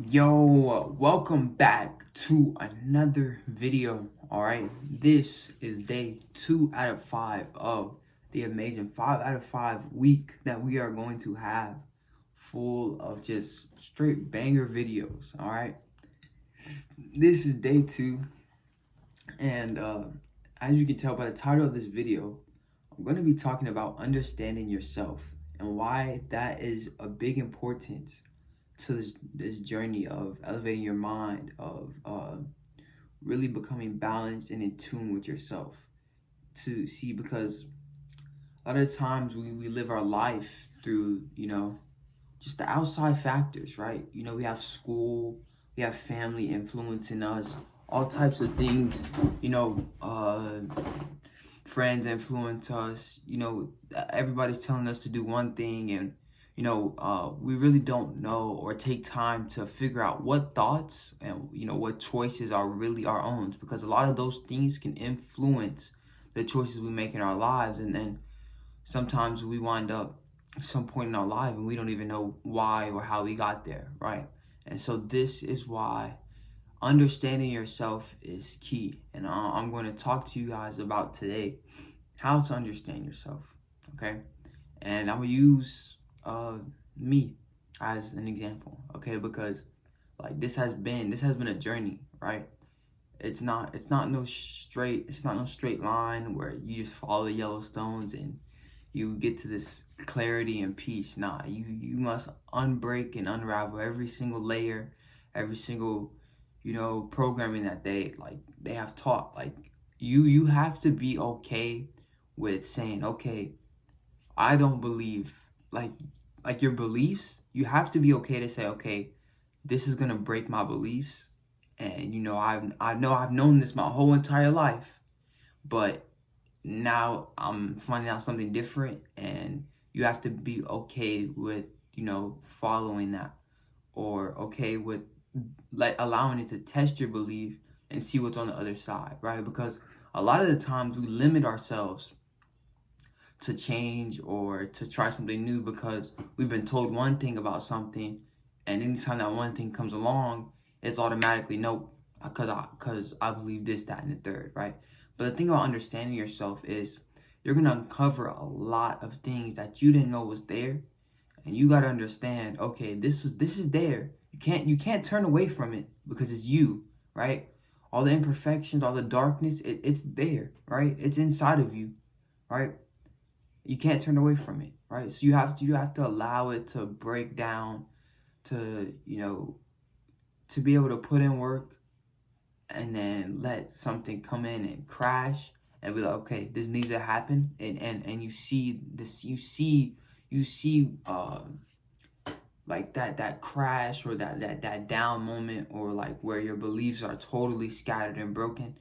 Yo, welcome back to another video. All right, this is day 2 out of 5 of the amazing 5 out of 5 week that we are going to have, full of just straight banger videos. All right, this is day 2, and as you can tell by the title of this video, I'm going to be talking about understanding yourself and why that is a big importance to this journey of elevating your mind, of really becoming balanced and in tune with yourself. To see, because a lot of times we live our life through, just the outside factors, right? We have school, we have family influencing us, all types of things, friends influence us, everybody's telling us to do one thing, and we really don't know or take time to figure out what thoughts and what choices are really our own, because a lot of those things can influence the choices we make in our lives, and then sometimes we wind up at some point in our life and we don't even know why or how we got there, right? And so this is why understanding yourself is key, and I'm going to talk to you guys about today how to understand yourself. Okay, and I'm gonna use me as an example, okay? Because like this has been a journey, right? It's not no straight line where you just follow the Yellowstones and you get to this clarity and peace. Nah, you must unbreak and unravel every single layer, every single programming that they have taught. Like you have to be okay with saying, okay, I don't believe like your beliefs. You have to be okay to say, okay, this is gonna break my beliefs, and I've known this my whole entire life, but now I'm finding out something different, and you have to be okay with following that, or okay with allowing it to test your belief and see what's on the other side, right? Because a lot of the times we limit ourselves to change or to try something new because we've been told one thing about something, and anytime that one thing comes along, it's automatically nope, because I believe this, that, and the third, right? But the thing about understanding yourself is you're gonna uncover a lot of things that you didn't know was there, and you gotta understand, okay, this is there. You can't turn away from it because it's you, right? All the imperfections, all the darkness, it's there, right? It's inside of you, right? You can't turn away from it, right? So you have to allow it to break down, to to be able to put in work, and then let something come in and crash and be like, okay, this needs to happen, and you see this, you see like that crash, or that down moment, or like where your beliefs are totally scattered and broken.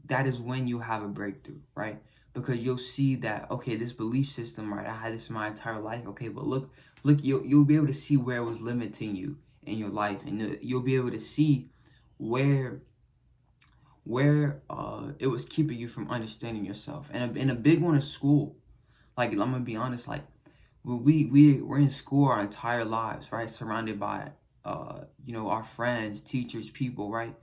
That is when you have a breakthrough, right? Because you'll see that, okay, this belief system, right, I had this my entire life, okay, but look, you'll be able to see where it was limiting you in your life, and you'll be able to see where it was keeping you from understanding yourself. And a big one is school. Like, I'm gonna be honest, like we're in school our entire lives, right? Surrounded by our friends, teachers, people, right?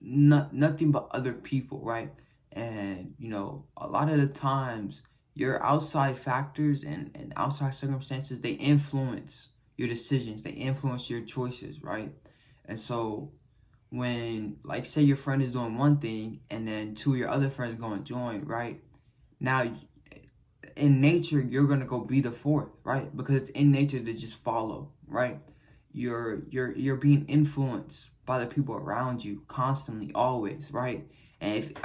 Nothing but other people, right? And a lot of the times your outside factors and outside circumstances, they influence your decisions, they influence your choices, right? And so when, like, say your friend is doing one thing and then two of your other friends go and join, right? Now in nature you're gonna go be the fourth, right? Because it's in nature to just follow, right? You're being influenced by the people around you constantly, always, right? And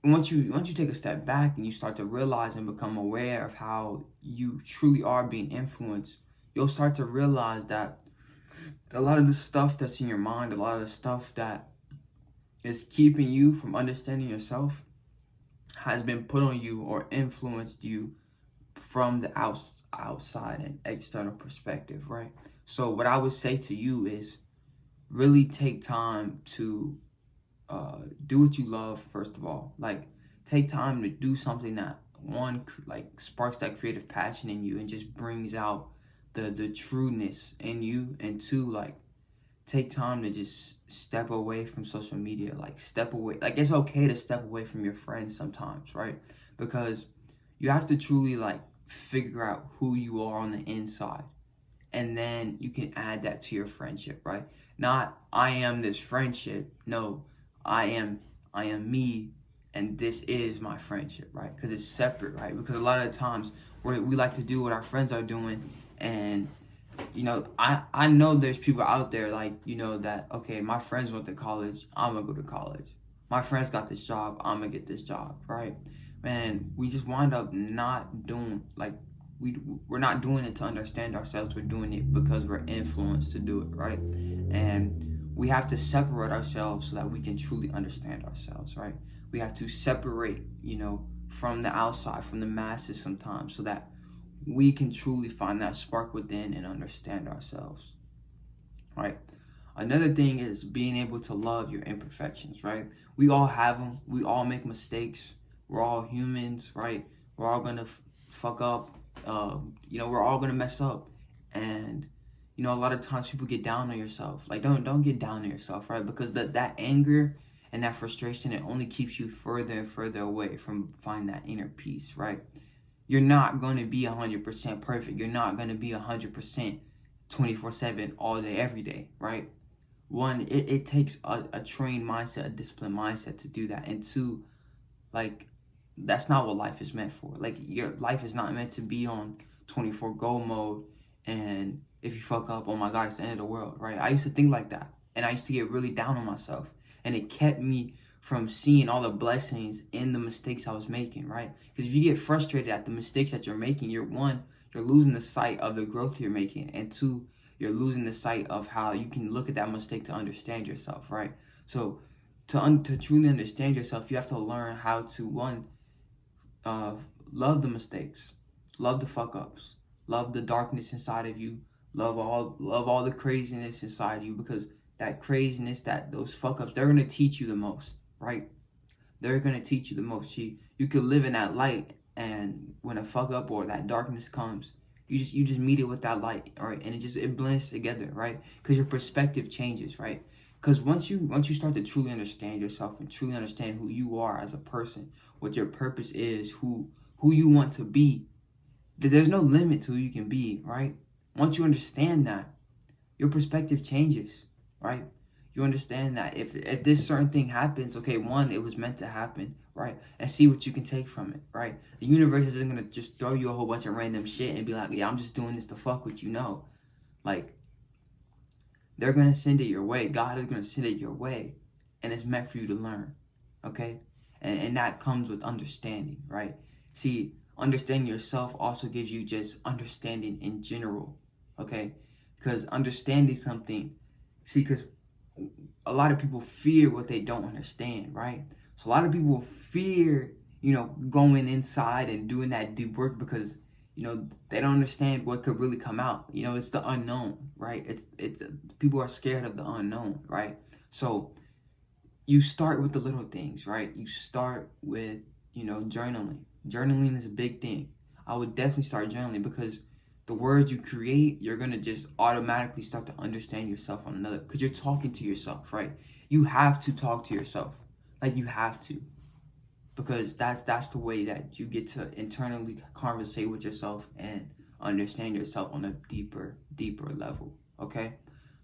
once you take a step back and you start to realize and become aware of how you truly are being influenced, you'll start to realize that a lot of the stuff that's in your mind, a lot of the stuff that is keeping you from understanding yourself, has been put on you or influenced you from the outside and external perspective, right? So what I would say to you is really take time to do what you love. First of all, like, take time to do something that, one, like, sparks that creative passion in you and just brings out the trueness in you, and two, like, take time to just step away from social media. Like, step away. Like, it's okay to step away from your friends sometimes, right? Because you have to truly, like, figure out who you are on the inside, and then you can add that to your friendship, right? Not, I am this friendship. No, I am I am me, and this is my friendship, right? Because it's separate, right? Because a lot of the times we like to do what our friends are doing, and I know there's people out there, like, that, okay, my friends went to college, I'm gonna go to college. My friends got this job, I'm gonna get this job, right? Man, we just wind up not doing, like, we're not doing it to understand ourselves. We're doing it because we're influenced to do it, right? And we have to separate ourselves so that we can truly understand ourselves, right? We have to separate, from the outside, from the masses sometimes, so that we can truly find that spark within and understand ourselves, right? Another thing is being able to love your imperfections, right? We all have them. We all make mistakes. We're all humans, right? We're all gonna fuck up. We're all gonna mess up, and a lot of times people get down on yourself. Like, don't get down on yourself, right? Because that anger and that frustration, it only keeps you further and further away from finding that inner peace, right? You're not going to be 100% perfect. You're not going to be 100% 24/7 all day, every day, right? One, it takes a trained mindset, a disciplined mindset to do that. And two, like, that's not what life is meant for. Like, your life is not meant to be on 24 go mode, and if you fuck up, oh my God, it's the end of the world, right? I used to think like that, and I used to get really down on myself, and it kept me from seeing all the blessings in the mistakes I was making, right? Because if you get frustrated at the mistakes that you're making, you're losing the sight of the growth you're making, and two, you're losing the sight of how you can look at that mistake to understand yourself, right? So to truly understand yourself, you have to learn how to, one, love the mistakes, love the fuck ups, love the darkness inside of you, love all the craziness inside you, because that craziness, those fuck ups, they're gonna teach you the most, right? They're gonna teach you the most. You could live in that light, and when a fuck up or that darkness comes, you just meet it with that light, right? And it blends together, right? Because your perspective changes, right? Because once you start to truly understand yourself and truly understand who you are as a person, what your purpose is, who you want to be, there's no limit to who you can be, right? Once you understand that, your perspective changes, right? You understand that if this certain thing happens, okay, one, it was meant to happen, right? And see what you can take from it, right? The universe isn't gonna just throw you a whole bunch of random shit and be like, yeah, I'm just doing this to fuck with you. No, like, they're gonna send it your way. God is gonna send it your way, and it's meant for you to learn, okay? And that comes with understanding, right? See, understanding yourself also gives you just understanding in general, okay? Because understanding something, see, because a lot of people fear what they don't understand, right? So a lot of people fear, going inside and doing that deep work because, they don't understand what could really come out. It's the unknown, right? It's people are scared of the unknown, right? So you start with the little things, right? You start with, journaling. Journaling is a big thing. I would definitely start journaling, because the words you create, you're going to just automatically start to understand yourself on another, because you're talking to yourself, right? You have to talk to yourself. Like, you have to, because that's the way that you get to internally conversate with yourself and understand yourself on a deeper level, okay?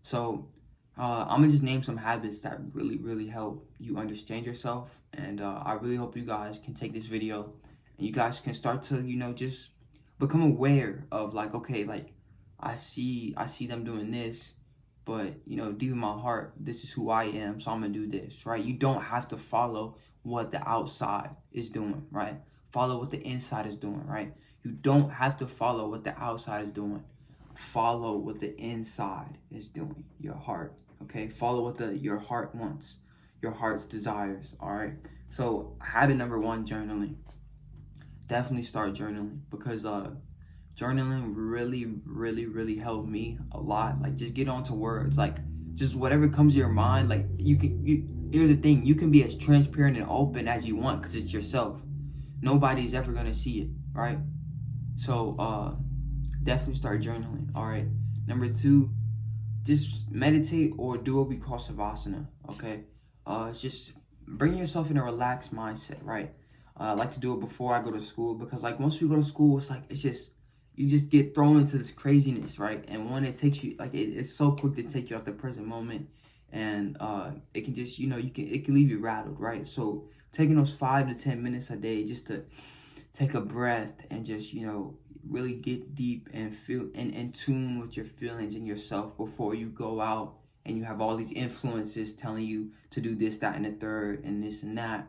So I'm gonna just name some habits that really help you understand yourself, and I really hope you guys can take this video and you guys can start to, just become aware of, like, okay, like, I see them doing this, but deep in my heart, this is who I am, so I'm gonna do this, right? You don't have to follow what the outside is doing, right? Follow what the inside is doing, right? You don't have to follow what the outside is doing. Follow what the inside is doing, your heart, okay? Follow what your heart wants, your heart's desires, all right? So habit number one, journaling. Definitely start journaling, because journaling really helped me a lot. Like, just get onto words, like, just whatever comes to your mind. Like, here's the thing, you can be as transparent and open as you want, because it's yourself. Nobody's ever gonna see it, right? So definitely start journaling. All right. Number two, just meditate or do what we call savasana. Okay. It's just bring yourself in a relaxed mindset, right? I like to do it before I go to school, because like once we go to school, it's like it's just you just get thrown into this craziness, right? And when it takes you, like it's so quick to take you out the present moment, and it can just it can leave you rattled, right? So taking those 5 to 10 minutes a day just to take a breath and just really get deep and feel and in tune with your feelings and yourself before you go out and you have all these influences telling you to do this, that, and the third, and this and that.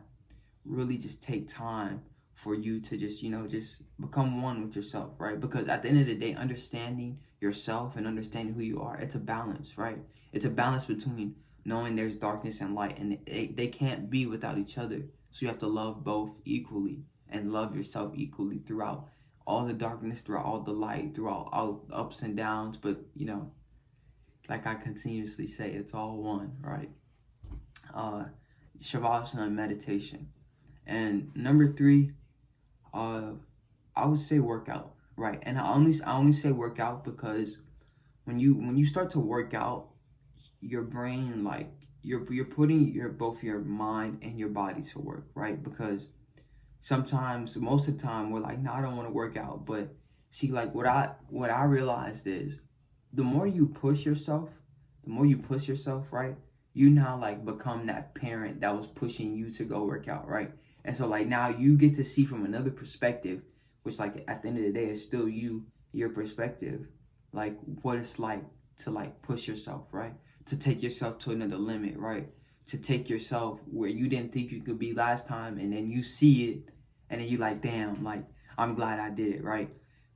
Really just take time for you to just just become one with yourself, right? Because at the end of the day, understanding yourself and understanding who you are, it's a balance, right? It's a balance between knowing there's darkness and light, and they can't be without each other. So you have to love both equally and love yourself equally throughout all the darkness, throughout all the light, throughout all the ups and downs. But like I continuously say, it's all one, right? uh Shavasana and meditation. And number three, uh, I would say workout, right? And I only say workout because when you start to work out, your brain, like you're putting both your mind and your body to work, right? Because sometimes, most of the time, we're like, no, I don't want to work out. But see, like what I realized is, the more you push yourself, right? You now like become that parent that was pushing you to go work out, right? And so like now you get to see from another perspective, which like at the end of the day is still your perspective, like what it's like to like push yourself, right? To take yourself to another limit, right? To take yourself where you didn't think you could be last time, and then you see it, and then you like, damn, like I'm glad I did it, right?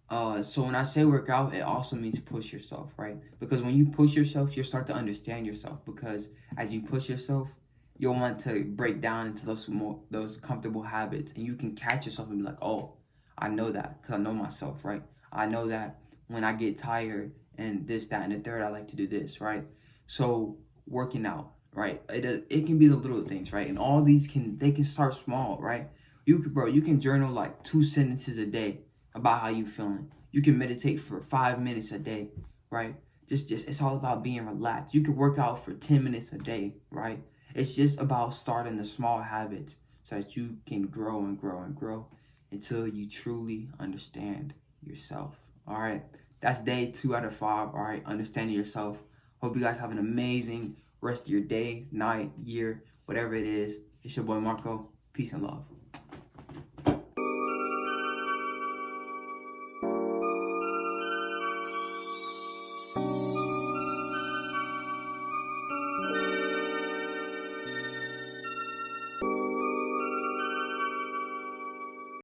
So when I say work out, it also means push yourself, right? Because when you push yourself, you start to understand yourself. Because as you push yourself, you'll want to break down into those comfortable habits, and you can catch yourself and be like, oh, I know that because I know myself, right? I know that when I get tired and this, that, and the third, I like to do this, right? So working out, right? It can be the little things, right? And all these can start small, right? You can journal like 2 sentences a day about how you feeling. You can meditate for 5 minutes a day, right? Just it's all about being relaxed. You can work out for 10 minutes a day, right? It's just about starting the small habits so that you can grow and grow and grow until you truly understand yourself. All right. That's day 2 out of 5. All right. Understanding yourself. Hope you guys have an amazing rest of your day, night, year, whatever it is. It's your boy Marco. Peace and love.